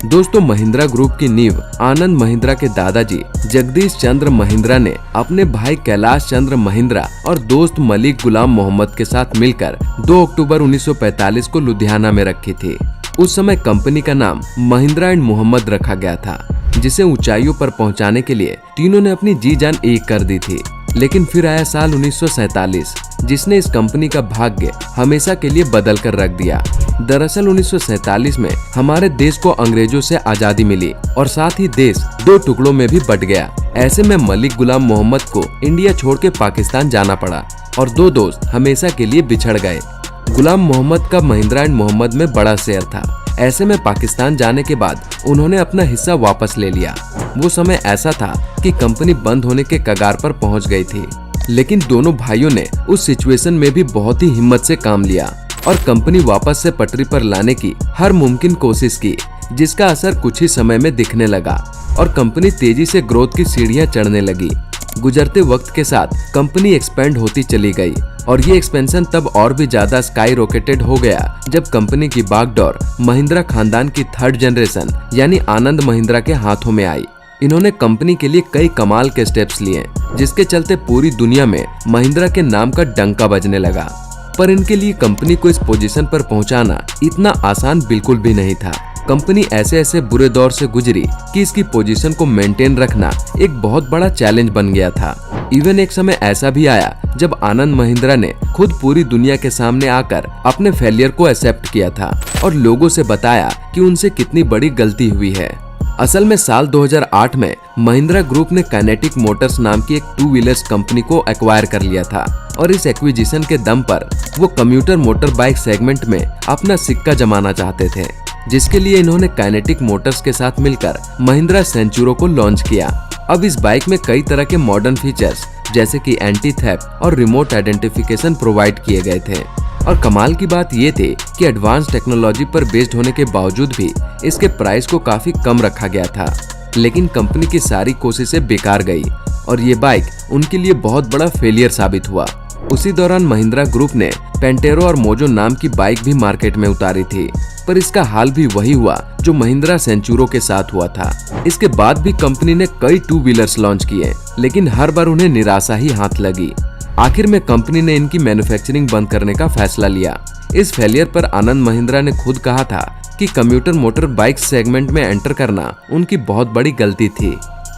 दोस्तों, महिंद्रा ग्रुप की नींव आनंद महिंद्रा के दादाजी जगदीश चंद्र महिंद्रा ने अपने भाई कैलाश चंद्र महिंद्रा और दोस्त मलिक गुलाम मोहम्मद के साथ मिलकर 2 अक्टूबर 1945 को लुधियाना में रखी थी। उस समय कंपनी का नाम महिंद्रा एंड मोहम्मद रखा गया था, जिसे ऊंचाइयों पर पहुंचाने के लिए तीनों ने अपनी जी जान एक कर दी थी। लेकिन फिर आया साल 1947, जिसने इस कंपनी का भाग्य हमेशा के लिए बदल कर रख दिया। दरअसल 1947 में हमारे देश को अंग्रेजों से आजादी मिली और साथ ही देश 2 टुकड़ों में भी बंट गया। ऐसे में मलिक गुलाम मोहम्मद को इंडिया छोड़ के पाकिस्तान जाना पड़ा और 2 दोस्त हमेशा के लिए बिछड़ गए। गुलाम मोहम्मद का महिंद्रा एंड मोहम्मद में बड़ा शेयर था। ऐसे में पाकिस्तान जाने के बाद उन्होंने अपना हिस्सा वापस ले लिया। वो समय ऐसा था कि कंपनी बंद होने के कगार पर पहुंच गई थी, लेकिन दोनों भाइयों ने उस सिचुएशन में भी बहुत ही हिम्मत से काम लिया और कंपनी वापस से पटरी पर लाने की हर मुमकिन कोशिश की, जिसका असर कुछ ही समय में दिखने लगा और कंपनी तेजी से ग्रोथ की सीढ़ियां चढ़ने लगी। गुजरते वक्त के साथ कंपनी एक्सपेंड होती चली गई और ये एक्सपेंशन तब और भी ज्यादा स्काई रॉकेटेड हो गया जब कंपनी की बागडोर महिंद्रा खानदान की 3rd जनरेशन यानी आनंद महिंद्रा के हाथों में आई। इन्होंने कंपनी के लिए कई कमाल के स्टेप्स लिए, जिसके चलते पूरी दुनिया में महिंद्रा के नाम का डंका बजने लगा। पर इनके लिए कंपनी को इस पोजीशन पर पहुंचाना इतना आसान बिल्कुल भी नहीं था। कंपनी ऐसे ऐसे बुरे दौर से गुजरी कि इसकी पोजीशन को मेंटेन रखना एक बहुत बड़ा चैलेंज बन गया था। इवन एक समय ऐसा भी आया जब आनंद महिंद्रा ने खुद पूरी दुनिया के सामने आकर अपने फेलियर को एक्सेप्ट किया था और लोगों से बताया कि उनसे कितनी बड़ी गलती हुई है। असल में साल 2008 में महिंद्रा ग्रुप ने काइनेटिक मोटर्स नाम की एक 2 व्हीलर्स कंपनी को एक्वायर कर लिया था और इस एक्विजिशन के दम पर वो कम्यूटर मोटर बाइक सेगमेंट में अपना सिक्का जमाना चाहते थे, जिसके लिए इन्होंने काइनेटिक मोटर्स के साथ मिलकर महिंद्रा सेंचुरो को लॉन्च किया। अब इस बाइक में कई तरह के मॉडर्न फीचर्स जैसे कि एंटी थेफ्ट और रिमोट आइडेंटिफिकेशन प्रोवाइड किए गए थे और कमाल की बात ये थी कि एडवांस टेक्नोलॉजी पर बेस्ड होने के बावजूद भी इसके प्राइस को काफी कम रखा गया था। लेकिन कंपनी की सारी कोशिशें बेकार गई और ये बाइक उनके लिए बहुत बड़ा फेलियर साबित हुआ। उसी दौरान महिंद्रा ग्रुप ने पेंटेरो और मोजो नाम की बाइक भी मार्केट में उतारी थी, पर इसका हाल भी वही हुआ जो महिंद्रा सेंचुरो के साथ हुआ था। इसके बाद भी कंपनी ने कई 2 व्हीलर्स लॉन्च किए, लेकिन हर बार उन्हें निराशा ही हाथ लगी। आखिर में कंपनी ने इनकी मैन्युफैक्चरिंग बंद करने का फैसला लिया। इस फेलियर पर आनंद महिंद्रा ने खुद कहा था कि कम्यूटर मोटर बाइक सेगमेंट में एंटर करना उनकी बहुत बड़ी गलती थी।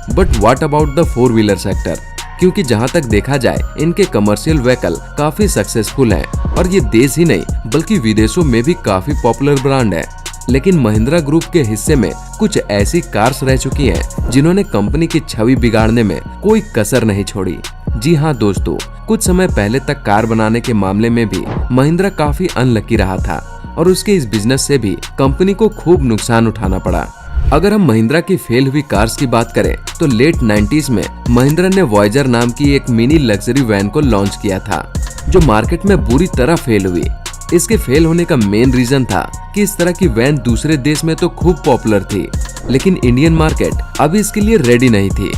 But what about the 4 wheeler sector, क्योंकि जहां तक देखा जाए इनके कमर्शियल व्हीकल काफी सक्सेसफुल हैं और ये देश ही नहीं बल्कि विदेशों में भी काफी पॉपुलर ब्रांड है। लेकिन महिंद्रा ग्रुप के हिस्से में कुछ ऐसी कार्स रह चुकी हैं जिन्होंने कंपनी की छवि बिगाड़ने में कोई कसर नहीं छोड़ी। जी हाँ दोस्तों, कुछ समय पहले तक कार बनाने के मामले में भी महिंद्रा काफी अनलकी रहा था और उसके इस बिजनेस से भी कंपनी को खूब नुकसान उठाना पड़ा। अगर हम महिंद्रा की फेल हुई कार्स की बात करें तो लेट 90s में महिंद्रा ने वॉयेजर नाम की एक मिनी लग्जरी वैन को लॉन्च किया था, जो मार्केट में बुरी तरह फेल हुई। इसके फेल होने का मेन रीजन था कि इस तरह की वैन दूसरे देश में तो खूब पॉपुलर थी, लेकिन इंडियन मार्केट अभी इसके लिए रेडी नहीं थी।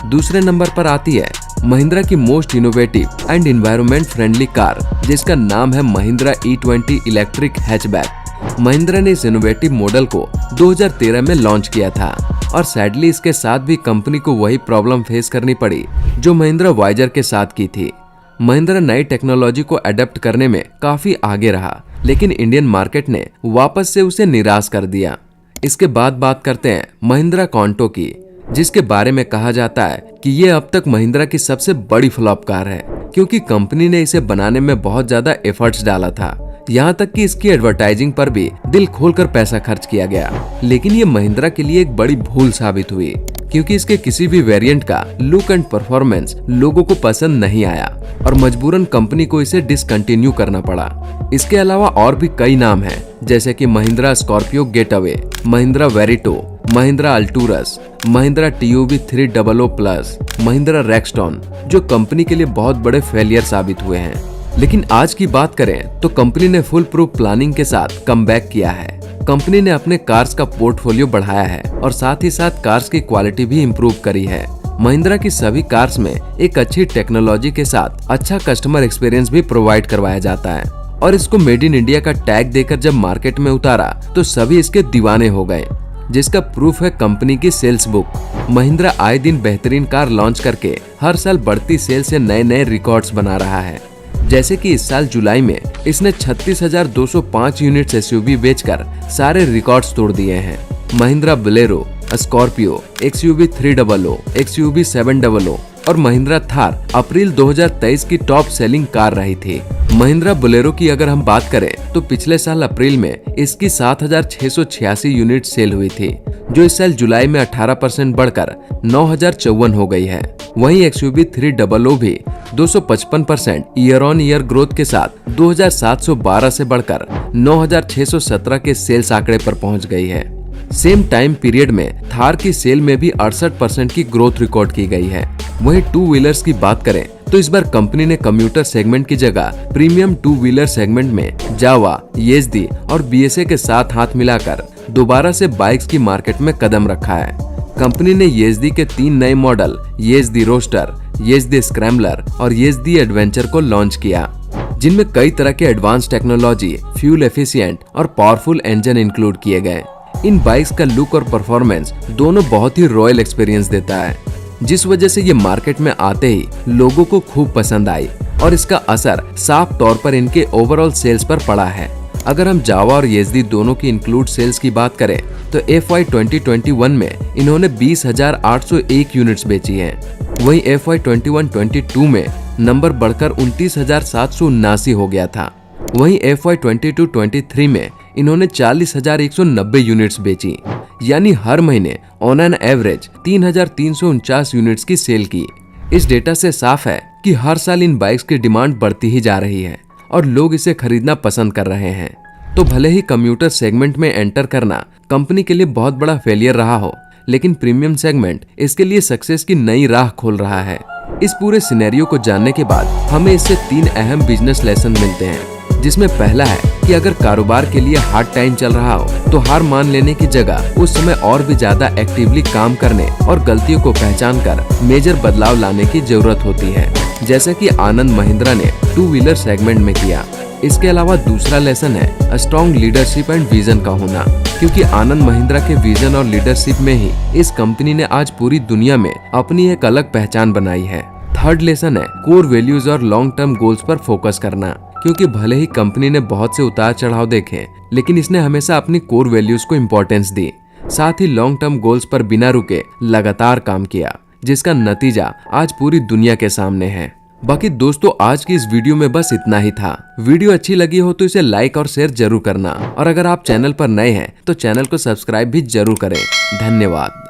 दूसरे नंबर पर आती है महिंद्रा की most innovative and environment friendly car, जिसका नाम है Mahindra E20 electric hatchback. Mahindra ने इस इनोवेटिव मॉडल को 2013 में लॉन्च किया था और सैडली इसके साथ भी कंपनी को वही प्रॉब्लम फेस करनी पड़ी जो महिंद्रा वॉयेजर के साथ की थी। महिंद्रा नई टेक्नोलॉजी को अडेप्ट करने में काफी आगे रहा, लेकिन इंडियन मार्केट ने वापस से उसे निराश कर दिया। इसके बाद बात करते हैं महिंद्रा कॉन्टो की, जिसके बारे में कहा जाता है कि ये अब तक महिंद्रा की सबसे बड़ी फ्लॉप कार है, क्योंकि कंपनी ने इसे बनाने में बहुत ज्यादा एफर्ट्स डाला था। यहाँ तक कि इसकी एडवर्टाइजिंग पर भी दिल खोलकर पैसा खर्च किया गया। लेकिन ये महिंद्रा के लिए एक बड़ी भूल साबित हुई, क्योंकि इसके किसी भी वेरिएंट का लुक एंड परफॉर्मेंस लोगों को पसंद नहीं आया और मजबूरन कंपनी को इसे डिसकंटिन्यू करना पड़ा। इसके अलावा और भी कई नाम हैं, जैसे कि Mahindra Scorpio Getaway, Mahindra Verito, Mahindra Alturas, Mahindra TUV 300 plus, Mahindra Rexton, जो कंपनी के लिए बहुत बड़े फेलियर साबित हुए हैं। लेकिन आज की बात करें तो कंपनी ने फुल प्रूफ प्लानिंग के साथ कमबैक किया है। कंपनी ने अपने कार्स का पोर्टफोलियो बढ़ाया है और साथ ही साथ कार्स की क्वालिटी भी इम्प्रूव करी है। महिंद्रा की सभी कार्स में एक अच्छी टेक्नोलॉजी के साथ अच्छा कस्टमर एक्सपीरियंस भी प्रोवाइड करवाया जाता है और इसको मेड इन इंडिया का टैग देकर जब मार्केट में उतारा तो सभी इसके दीवाने हो गए। जिसका प्रूफ है कंपनी की सेल्स बुक। महिंद्रा आए दिन बेहतरीन कार लॉन्च करके हर साल बढ़ती सेल से नए नए रिकॉर्ड्स बना रहा है। जैसे कि इस साल जुलाई में इसने 36,205 यूनिट्स एसयूवी बेचकर सारे रिकॉर्ड्स तोड़ दिए हैं। Mahindra Bolero, Scorpio, XUV 300, XUV 700 और महिंद्रा थार अप्रैल 2023 की टॉप सेलिंग कार रही थी। महिंद्रा बोलेरो की अगर हम बात करें तो पिछले साल अप्रैल में इसकी 7,686 यूनिट सेल हुई थी, जो इस साल जुलाई में 18% बढ़कर 9,054 हो गई है। वहीं एक्सयूवी 300 भी 255% ईयर ऑन ईयर ग्रोथ के साथ 2,712 से बढ़कर 9,617 के सेल्स आंकड़े पर पहुंच गई है। सेम टाइम पीरियड में थार की सेल में भी 68% की ग्रोथ रिकॉर्ड की गई है। वहीं टू व्हीलर्स की बात करें तो इस बार कंपनी ने कम्यूटर सेगमेंट की जगह प्रीमियम टू व्हीलर सेगमेंट में जावा, येज़दी और बीएसए के साथ हाथ मिलाकर दोबारा से बाइक्स की मार्केट में कदम रखा है। कंपनी ने येज़दी के 3 नए model Yezdi Roadster, Yezdi scrambler और येज़दी एडवेंचर को लॉन्च किया, जिनमें कई तरह के एडवांस टेक्नोलॉजी, फ्यूल एफिशिएंट और पावरफुल इंजन इंक्लूड किए गए। इन बाइक्स का लुक और परफॉर्मेंस दोनों बहुत ही रॉयल एक्सपीरियंस देता है, जिस वजह से ये मार्केट में आते ही लोगों को खूब पसंद आई और इसका असर साफ तौर पर इनके ओवरऑल सेल्स पर पड़ा है। अगर हम जावा और येज़दी दोनों की इंक्लूड सेल्स की बात करें तो FY 2021 में इन्होंने 20,801 यूनिट्स बेची हैं। वहीं FY 21-22 में नंबर बढ़कर 29,779 हो गया था। वहीं FY 22-23 में इन्होंने 40,190 यूनिट्स बेची, यानी हर महीने ऑन एन एवरेज 3,349 यूनिट्स की सेल की। इस डेटा से साफ है कि हर साल इन बाइक्स की डिमांड बढ़ती ही जा रही है और लोग इसे खरीदना पसंद कर रहे हैं। तो भले ही कम्यूटर सेगमेंट में एंटर करना कंपनी के लिए बहुत बड़ा फेलियर रहा हो, लेकिन प्रीमियम सेगमेंट इसके लिए सक्सेस की नई राह खोल रहा है। इस पूरे सिनेरियो को जानने के बाद हमें इससे 3 अहम बिजनेस लेसन मिलते हैं, जिसमें पहला है कि अगर कारोबार के लिए हार्ड टाइम चल रहा हो तो हार मान लेने की जगह उस समय और भी ज्यादा एक्टिवली काम करने और गलतियों को पहचान कर मेजर बदलाव लाने की जरूरत होती है, जैसा कि आनंद महिंद्रा ने टू व्हीलर सेगमेंट में किया। इसके अलावा दूसरा लेसन है स्ट्रॉन्ग लीडरशिप एंड विजन का होना, क्योंकि आनंद महिंद्रा के विजन और लीडरशिप में ही इस कंपनी ने आज पूरी दुनिया में अपनी एक अलग पहचान बनाई है। थर्ड लेसन है कोर वैल्यूज और लॉन्ग टर्म गोल्स पर फोकस करना, क्योंकि भले ही कंपनी ने बहुत से उतार चढ़ाव देखे, लेकिन इसने हमेशा अपनी कोर वैल्यूज को इम्पोर्टेंस दी, साथ ही लॉन्ग टर्म गोल्स पर बिना रुके लगातार काम किया, जिसका नतीजा आज पूरी दुनिया के सामने है। बाकी दोस्तों, आज की इस वीडियो में बस इतना ही था। वीडियो अच्छी लगी हो तो इसे लाइक और शेयर जरूर करना, और अगर आप चैनल पर नए हैं तो चैनल को सब्सक्राइब भी जरूर करें। धन्यवाद।